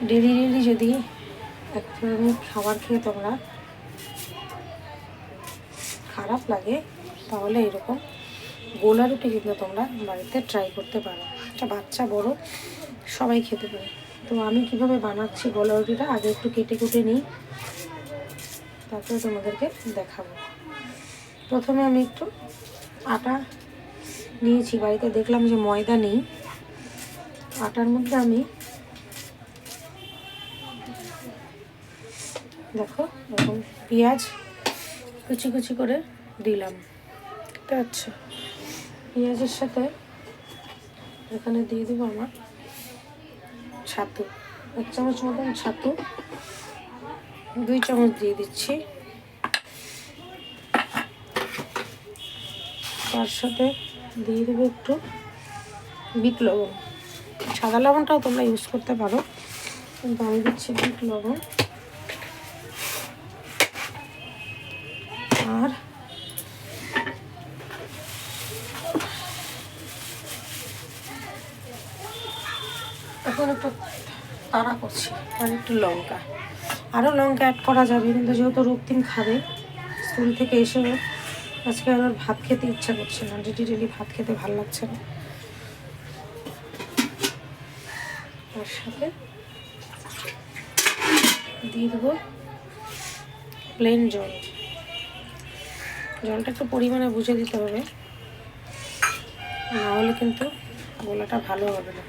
Daily daily যদি এক ধরনের খাবার খেয়ে তোমরা খারাপ লাগে তাহলে এরকম গোলা রুটি কিন্তু তোমরা বাড়িতে ট্রাই করতে পারো। এটা বাচ্চা বড় সবাই খেতে পারে। তো আমি কিভাবে বানাচ্ছি গোলা রুটিটা আগে একটু কেটে কুটে নিই, তারপরে তোমাদেরকে দেখাবো। প্রথমে আমি একটু আটা নিয়েছি বাড়িতে, দেখলাম যে ময়দা নেই। আটার মধ্যে আমি দেখো এরকম পেঁয়াজ কুচি কুচি করে দিলাম, দেখতে পাচ্ছ। পেঁয়াজের সাথে এখানে দিয়ে দেবো আমার ছাতু, 1 চামচ মতন ছাতু, 2 চামচ দিয়ে দিচ্ছি। তার সাথে দিয়ে দেবো একটু বিট লবণ। সাদা লবণটাও তোমরা ইউজ করতে পারো, কিন্তু আমি দিচ্ছি বিট লবণ। আর এখন একটু তাড়া করছি, আর একটু লঙ্কা, আরও লঙ্কা অ্যাড করা যাবে, কিন্তু যেহেতু রক্তিম খাবে স্কুল থেকে এসে, আজকে আর ভাত খেতে ইচ্ছা করছে না, ডেলি ভাত খেতে ভালো লাগছে না। তার সাথে দিয়ে দেবো প্লেন জল। জলটা একটু পরিমাণে বুঝে দিতে হবে, নাহলে কিন্তু গোলাটা ভালো হবে না।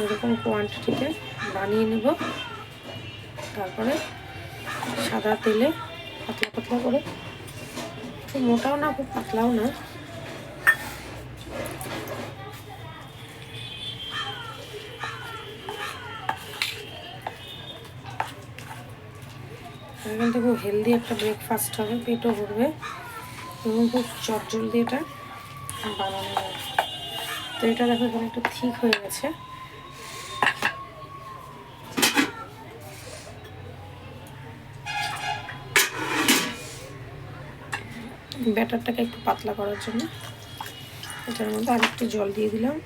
এরকম কোয়ান্টিটিতে বানিয়ে নেব। তারপরে সাদা তেলে পাতলা পাতলা করে, খুব মোটাও না খুব পাতলাও না, কিন্তু খুব হেলদি একটা ব্রেকফাস্ট হবে, পেটও ভরবে এবং খুব চটজলদি এটা বানানো যায়। তো এটা দেখো এখানে একটু ঠিক হয়ে গেছে। ব্যাটারটাকে একটু পাতলা করার জন্য এটার মধ্যে আরেকটু জল দিয়ে দিলাম।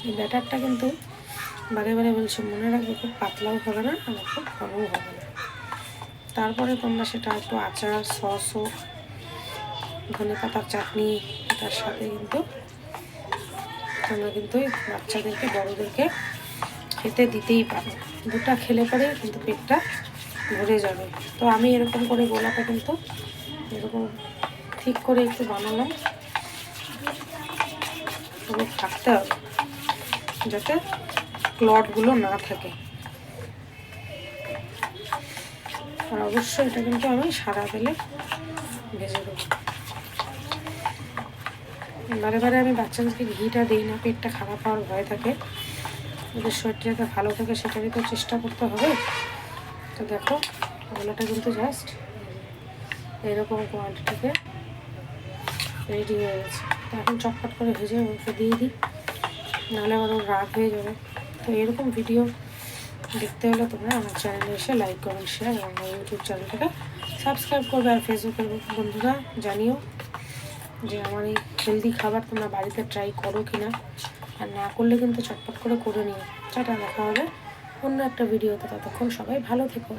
এই ব্যাটারটা কিন্তু বারে বারে বলছি মনে রাখবে, খুব পাতলাও হবে না আর খুব ঘনও হবে না। তারপরে তোমরা সেটা একটু আচার, সস হোক, ধনে পাতার চাটনি, তার সাথে কিন্তু তোমরা কিন্তু বাচ্চাদেরকে বড়োদেরকে খেতে দিতেই পারো। দুটা খেলে পরে কিন্তু পেটটা ভরে যাবে। তো আমি এরকম করে গোলাটা কিন্তু এরকম ঠিক করে একটু বানালাম, পুরো থাকতে হবে যাতে ক্লটগুলো না থাকে। আর অবশ্যই এটা কিন্তু আমি সাদা তেলে ভেজে দেবো। বারে বারে আমি বাচ্চাদেরকে ঘিটা দিই না, পেটটা খারাপ হওয়ার ভয় থাকে, ওদের শরীরটা যাতে ভালো থাকে সেটারই তো চেষ্টা করতে হবে। তো দেখো গোলাটা কিন্তু জাস্ট এরকম কোয়ান্টিটিতে রেডি হয়ে গেছে। তো এখন চটপট করে ভেজে ওকে দিয়ে দিই, নাহলে আবার ওর রাগ হয়ে যাবে। তো এরকম ভিডিও দেখতে হলে তোমরা আমার চ্যানেলে এসে লাইক, কমেন্ট, শেয়ার এবং আমার ইউটিউব চ্যানেলটাকে সাবস্ক্রাইব করবে। আর ফেসবুকের বন্ধুরা জানিও যে আমার এই হেলদি খাবার তোমরা বাড়িতে ট্রাই করো কিনা, আর না করলে কিন্তু চটপট করে নিও। সেটা দেখা হবে অন্য একটা ভিডিওতে। ততক্ষণ সবাই ভালো থেকো।